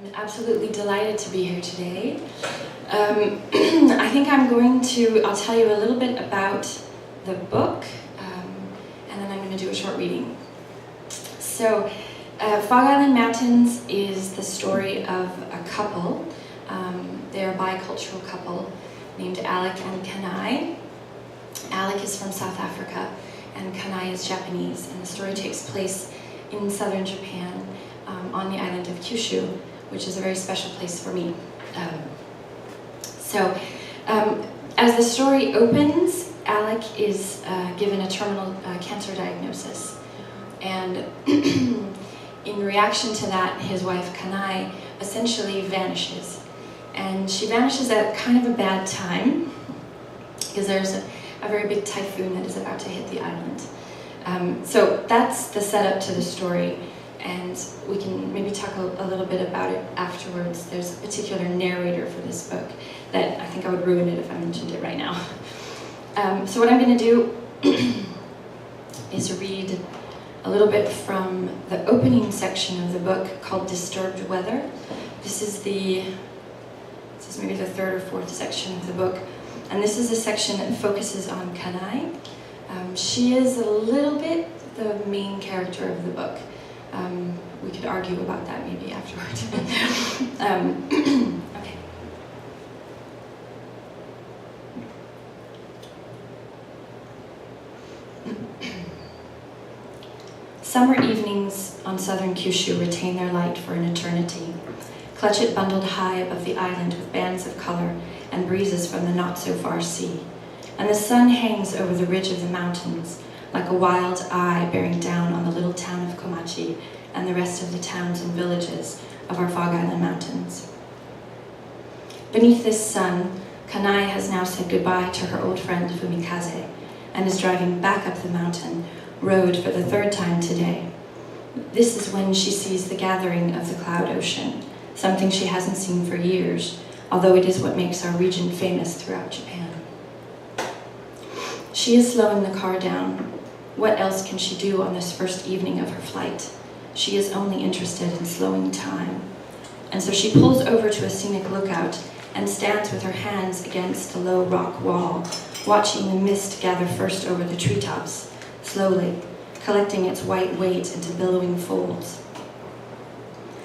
I'm absolutely delighted to be here today. I think I'll tell you a little bit about the book, and then I'm going to do a short reading. So, Fog Island Mountains is the story of a couple. They're a bicultural couple named Alec and Kanai. Alec is from South Africa, and Kanai is Japanese, and the story takes place in southern Japan, on the island of Kyushu, which is a very special place for me. As the story opens, Alec is given a terminal cancer diagnosis, and in reaction to that, his wife Kanai essentially vanishes. And she vanishes at kind of a bad time, because there's a very big typhoon that is about to hit the island. So that's the setup to the story, and we can maybe talk a little bit about it afterwards. There's a particular narrator for this book that I think I would ruin it if I mentioned it right now. So what I'm going to do is read a little bit from the opening section of the book called Disturbed Weather. This is maybe the third or fourth section of the book, and this is a section that focuses on Kanai. She is a little bit the main character of the book. We could argue about that maybe afterwards. Okay. Summer evenings on southern Kyushu retain their light for an eternity. Clutch it bundled high above the island with bands of color and breezes from the not-so-far sea. And the sun hangs over the ridge of the mountains, like a wild eye bearing down on the little town of Komachi and the rest of the towns and villages of our Fog Island Mountains. Beneath this sun, Kanai has now said goodbye to her old friend Fumikaze and is driving back up the mountain road for the third time today. This is when she sees the gathering of the cloud ocean, something she hasn't seen for years, although it is what makes our region famous throughout Japan. She is slowing the car down. What else can she do on this first evening of her flight? She is only interested in slowing time. And so she pulls over to a scenic lookout and stands with her hands against a low rock wall, watching the mist gather first over the treetops, slowly, collecting its white weight into billowing folds.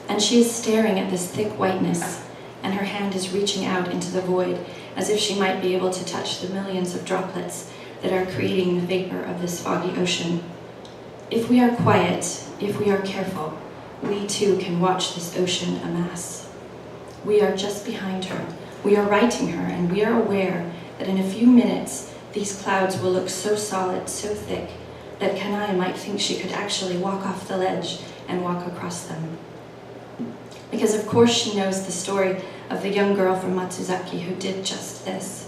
And she is staring at this thick whiteness, and her hand is reaching out into the void as if she might be able to touch the millions of droplets that are creating the vapor of this foggy ocean. If we are quiet, if we are careful, we too can watch this ocean amass. We are just behind her, we are righting her, and we are aware that in a few minutes these clouds will look so solid, so thick, that Kanai might think she could actually walk off the ledge and walk across them. Because of course she knows the story of the young girl from Matsuzaki who did just this.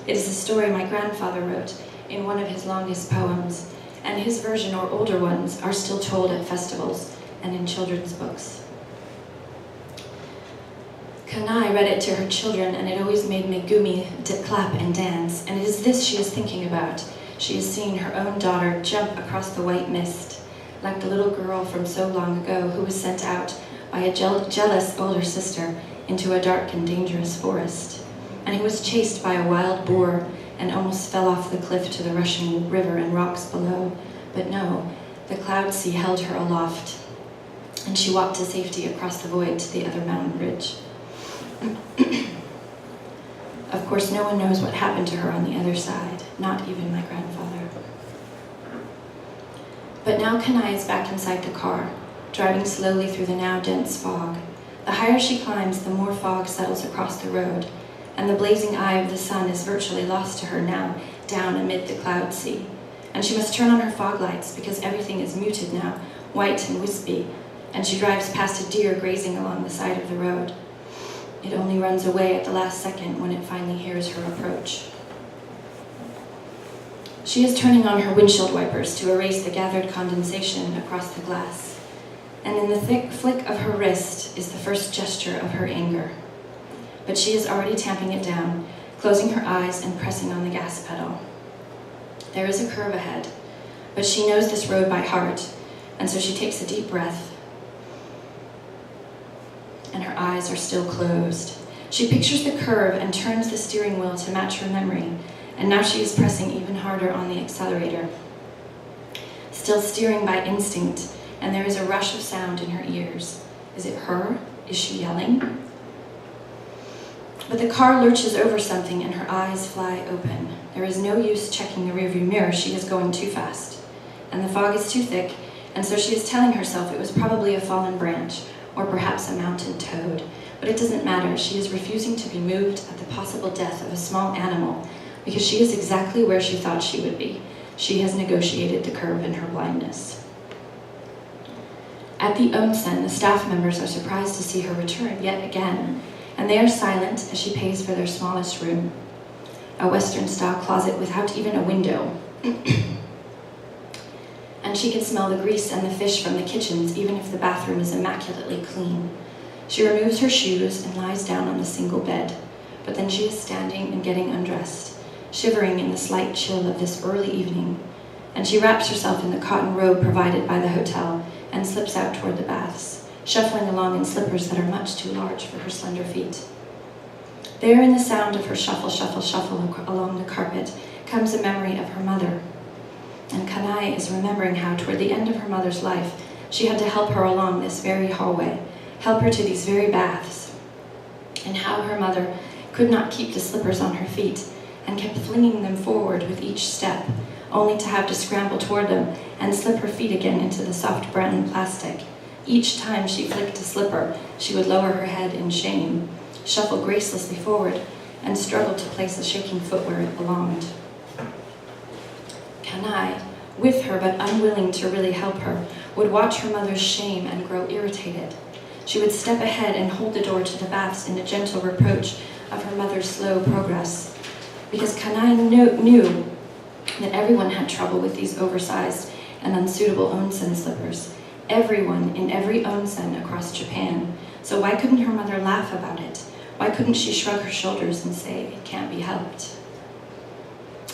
It is a story my grandfather wrote in one of his longest poems, and his version or older ones are still told at festivals and in children's books. Kanai read it to her children, and it always made Megumi clap and dance, and it is this she is thinking about. She is seeing her own daughter jump across the white mist, like the little girl from so long ago who was sent out by a jealous older sister into a dark and dangerous forest, and who was chased by a wild boar and almost fell off the cliff to the rushing river and rocks below. But no, the cloud sea held her aloft, and she walked to safety across the void to the other mountain ridge. Of course, no one knows what happened to her on the other side, not even my grandfather. But now Kanai is back inside the car, driving slowly through the now dense fog. The higher she climbs, the more fog settles across the road, and the blazing eye of the sun is virtually lost to her now, down amid the cloud sea. And she must turn on her fog lights because everything is muted now, white and wispy, and she drives past a deer grazing along the side of the road. It only runs away at the last second when it finally hears her approach. She is turning on her windshield wipers to erase the gathered condensation across the glass, and in the thick flick of her wrist is the first gesture of her anger. But she is already tamping it down, closing her eyes and pressing on the gas pedal. There is a curve ahead, but she knows this road by heart, and so she takes a deep breath and her eyes are still closed. She pictures the curve and turns the steering wheel to match her memory, and now she is pressing even harder on the accelerator. Still steering by instinct, and there is a rush of sound in her ears. Is it her? Is she yelling? But the car lurches over something and her eyes fly open. There is no use checking the rearview mirror, she is going too fast. And the fog is too thick, and so she is telling herself it was probably a fallen branch, or perhaps a mountain toad. But it doesn't matter, she is refusing to be moved at the possible death of a small animal, because she is exactly where she thought she would be. She has negotiated the curve in her blindness. At the onsen, the staff members are surprised to see her return yet again, and they are silent as she pays for their smallest room, a Western-style closet without even a window. And she can smell the grease and the fish from the kitchens, even if the bathroom is immaculately clean. She removes her shoes and lies down on the single bed, but then she is standing and getting undressed, shivering in the slight chill of this early evening, and she wraps herself in the cotton robe provided by the hotel and slips out toward the baths, shuffling along in slippers that are much too large for her slender feet. There, in the sound of her shuffle, shuffle, shuffle along the carpet, comes a memory of her mother. And Kanai is remembering how, toward the end of her mother's life, she had to help her along this very hallway, help her to these very baths, and how her mother could not keep the slippers on her feet and kept flinging them forward with each step, only to have to scramble toward them and slip her feet again into the soft brown plastic. Each time she flicked a slipper, she would lower her head in shame, shuffle gracelessly forward, and struggle to place the shaking foot where it belonged. Kanai, with her but unwilling to really help her, would watch her mother's shame and grow irritated. She would step ahead and hold the door to the baths in a gentle reproach of her mother's slow progress, because Kanai knew that everyone had trouble with these oversized and unsuitable onsen slippers. Everyone in every onsen across Japan. So why couldn't her mother laugh about it? Why couldn't she shrug her shoulders and say, it can't be helped?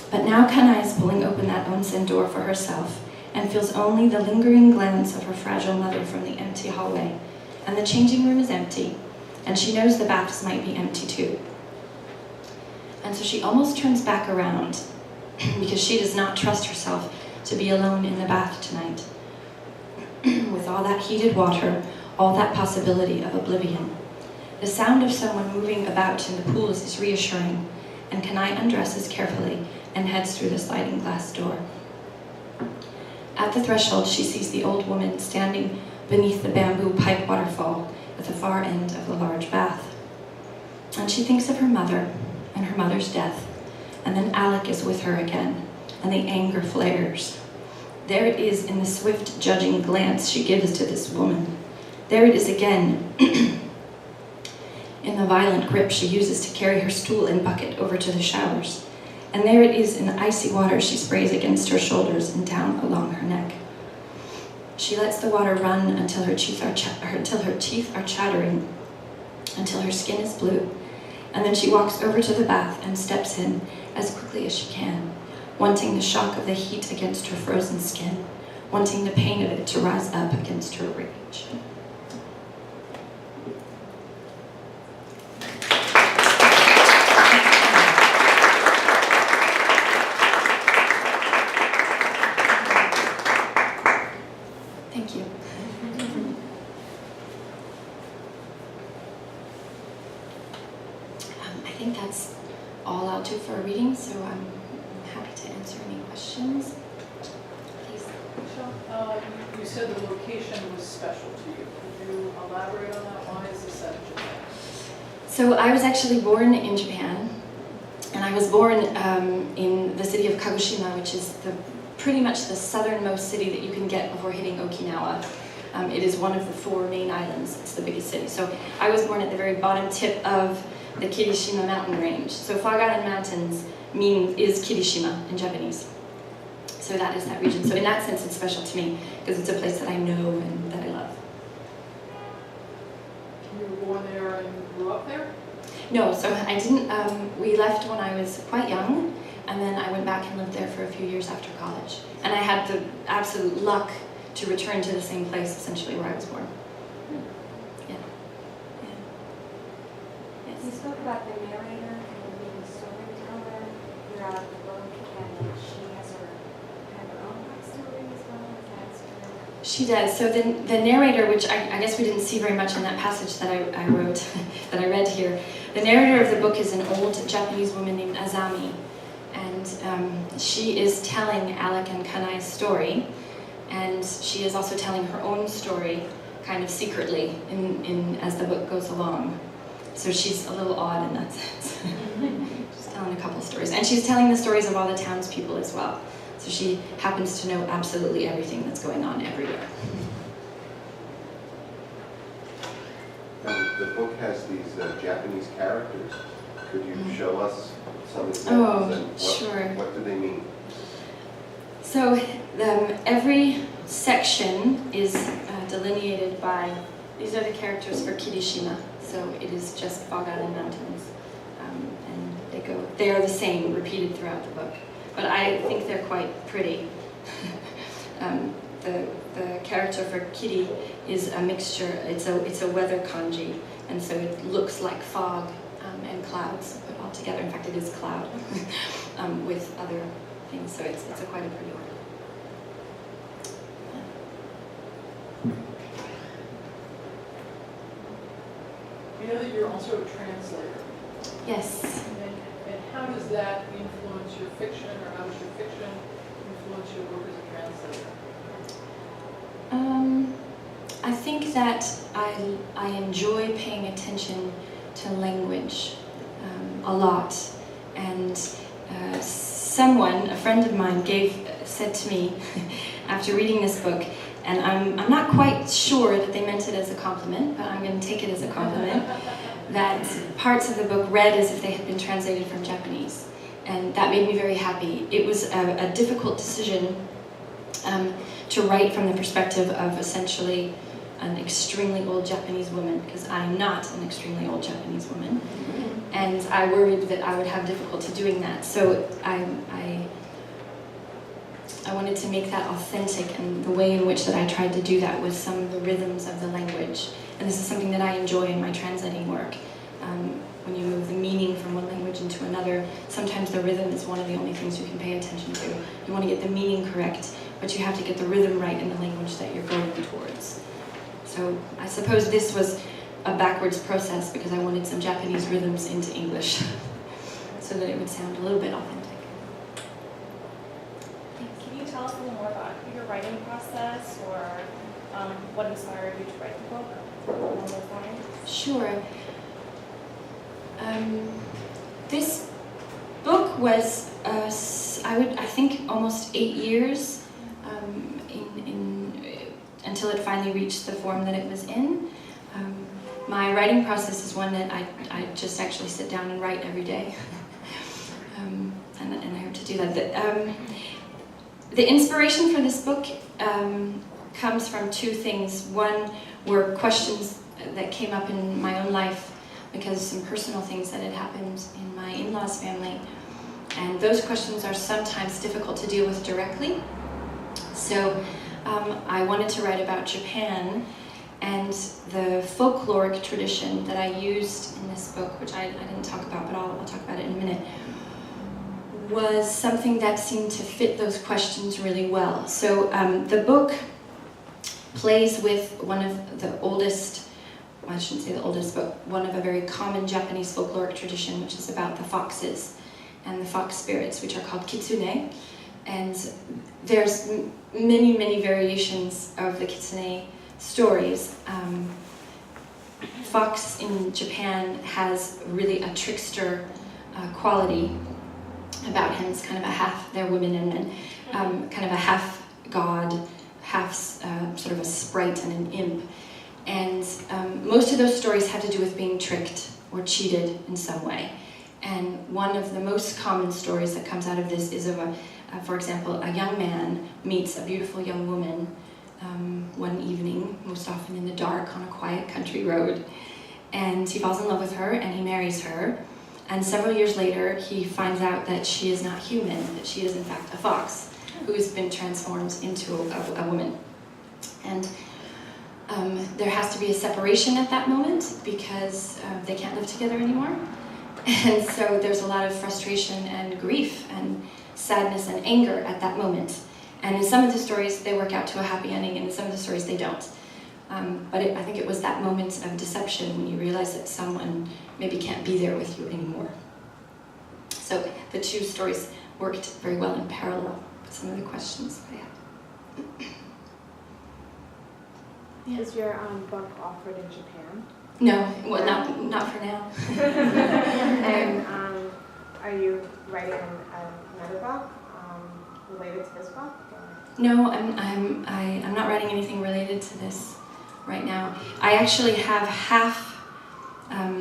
But now Kanai is pulling open that onsen door for herself and feels only the lingering glance of her fragile mother from the empty hallway. And the changing room is empty, and she knows the baths might be empty too. And so she almost turns back around because she does not trust herself to be alone in the bath tonight. With all that heated water, all that possibility of oblivion. The sound of someone moving about in the pools is reassuring, and Kanai undresses carefully and heads through the sliding glass door. At the threshold, she sees the old woman standing beneath the bamboo pipe waterfall at the far end of the large bath. And she thinks of her mother and her mother's death, and then Alec is with her again, and the anger flares. There it is in the swift, judging glance she gives to this woman. There it is again in the violent grip she uses to carry her stool and bucket over to the showers. And there it is in the icy water she sprays against her shoulders and down along her neck. She lets the water run until her teeth are chattering, until her skin is blue. And then she walks over to the bath and steps in as quickly as she can, wanting the shock of the heat against her frozen skin, wanting the pain of it to rise up against her rage. Thank you. I think that's all I'll do for a reading, so I'm happy to answer any questions. Please. Michelle, you said the location was special to you. Could you elaborate on that? Why is this set in Japan? So I was actually born in Japan, and I was born in the city of Kagoshima, which is pretty much the southernmost city that you can get before hitting Okinawa. It is one of the 4 main islands. It's the biggest city. So I was born at the very bottom tip of the Kirishima mountain range. So Fog Island Mountains is Kirishima in Japanese. So that is that region. So in that sense, it's special to me because it's a place that I know and that I love. You were born there and grew up there? No, so I didn't. We left when I was quite young, and then I went back and lived there for a few years after college. And I had the absolute luck to return to the same place, essentially, where I was born. Yeah. Yeah. spoke about the narrator kind of being a storyteller throughout the book, and she has her kind of her own backstory as well. Is that true? She does. So the narrator, which I guess we didn't see very much in that passage that I wrote, that I read here, the narrator of the book is an old Japanese woman named Azami, and she is telling Alec and Kanai's story, and she is also telling her own story kind of secretly in as the book goes along. So she's a little odd in that sense. She's telling a couple stories. And she's telling the stories of all the townspeople as well. So she happens to know absolutely everything that's going on everywhere. The book has these Japanese characters. Could you show us some examples? Oh, and sure. What do they mean? So every section is delineated by, these are the characters for Kirishima. So it is just Fog Island Mountains. And they are the same, repeated throughout the book. But I think they're quite pretty. The character for Kiri is a mixture, it's a weather kanji, and so it looks like fog and clouds put all together. In fact, it is cloud with other things, so it's quite a pretty one. You know that you're also a translator. Yes. And how does that influence your fiction, or how does your fiction influence your work as a translator? I think that I enjoy paying attention to language a lot, and a friend of mine, said to me after reading this book, and I'm not quite sure that they meant it as a compliment, but I'm going to take it as a compliment, that parts of the book read as if they had been translated from Japanese, and that made me very happy. It was a difficult decision to write from the perspective of essentially an extremely old Japanese woman, because I'm not an extremely old Japanese woman, and I worried that I would have difficulty doing that. So I wanted to make that authentic, and the way in which that I tried to do that was some of the rhythms of the language. And this is something that I enjoy in my translating work. When you move the meaning from one language into another, sometimes the rhythm is one of the only things you can pay attention to. You want to get the meaning correct, but you have to get the rhythm right in the language that you're going towards. So I suppose this was a backwards process, because I wanted some Japanese rhythms into English so that it would sound a little bit authentic. Can you tell us a little more about your writing process, or what inspired you to write the book along those lines? Sure. This book was, I think, almost 8 years until it finally reached the form that it was in. My writing process is one that I just actually sit down and write every day. And I hope to do that. The inspiration for this book comes from two things. One were questions that came up in my own life because some personal things that had happened in my in-laws' family. And those questions are sometimes difficult to deal with directly. So I wanted to write about Japan, and the folkloric tradition that I used in this book, which I didn't talk about, but I'll talk about it in a minute, was something that seemed to fit those questions really well. So the book plays with one of the oldest, well, I shouldn't say the oldest, but one of a very common Japanese folkloric tradition, which is about the foxes and the fox spirits, which are called kitsune. And there's many, many variations of the kitsune stories. Fox in Japan has really a trickster quality about him. It's kind of a half, they're women and men, kind of a half god, half sort of a sprite and an imp. And most of those stories have to do with being tricked or cheated in some way. And one of the most common stories that comes out of this is of for example, a young man meets a beautiful young woman one evening, most often in the dark on a quiet country road, and he falls in love with her and he marries her, and several years later he finds out that she is not human, that she is in fact a fox who has been transformed into a woman. And There has to be a separation at that moment because they can't live together anymore. And so there's a lot of frustration and grief and sadness and anger at that moment. And in some of the stories, they work out to a happy ending, and in some of the stories, they don't. But I think it was that moment of deception when you realize that someone maybe can't be there with you anymore. So the two stories worked very well in parallel with some of the questions I had. Yeah. Is your book offered in Japan? No, well, not for now. And are you writing another book related to this book? Or? No, I'm not writing anything related to this right now. I actually have half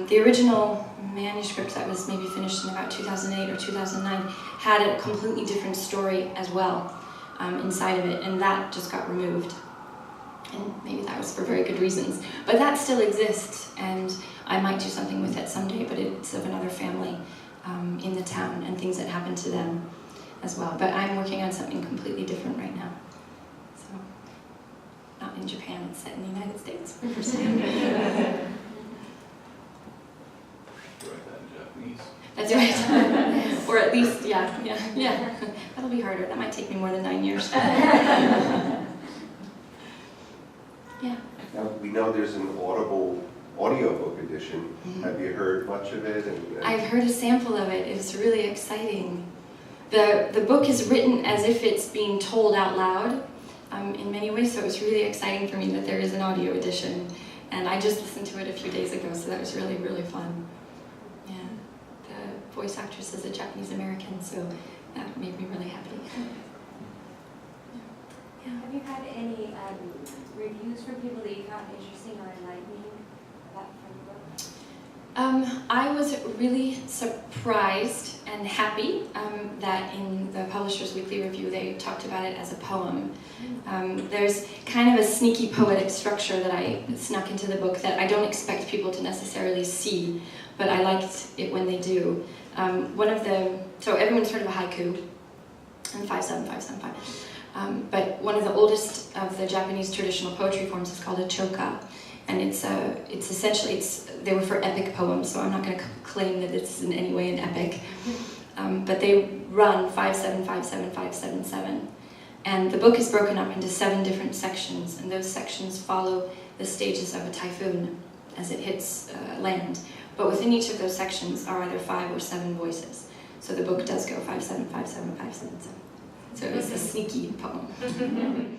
the original manuscript that was maybe finished in about 2008 or 2009 had a completely different story as well inside of it, and that just got removed. And maybe that was for very good reasons. But that still exists, and I might do something with it someday, but it's of another family in the town and things that happened to them as well. But I'm working on something completely different right now. So, not in Japan, it's set in the United States for the first time. Write that in Japanese. That's right. Or at least, yeah. That'll be harder. That might take me more than 9 years. Yeah. Now, we know there's an audiobook edition. Have you heard much of it? I've heard a sample of it. It's really exciting. The book is written as if it's being told out loud in many ways, so it was really exciting for me that there is an audio edition. And I just listened to it a few days ago, so that was really, really fun. Yeah. The voice actress is a Japanese American, so that made me really happy. Yeah. Have you had any reviews from people that you found interesting or enlightening about from the book? I was really surprised and happy that in the Publisher's Weekly Review they talked about it as a poem. There's kind of a sneaky poetic structure that I snuck into the book that I don't expect people to necessarily see, but I liked it when they do. So everyone's heard of a haiku, and 57575. But one of the oldest of the Japanese traditional poetry forms is called a choka, and it's essentially they were for epic poems. So I'm not going to claim that it's in any way an epic, but they run 5757577, and the book is broken up into 7 different sections, and those sections follow the stages of a typhoon as it hits land. But within each of those sections are either 5 or 7 voices. So the book does go 5757577. So it was a sneaky poem.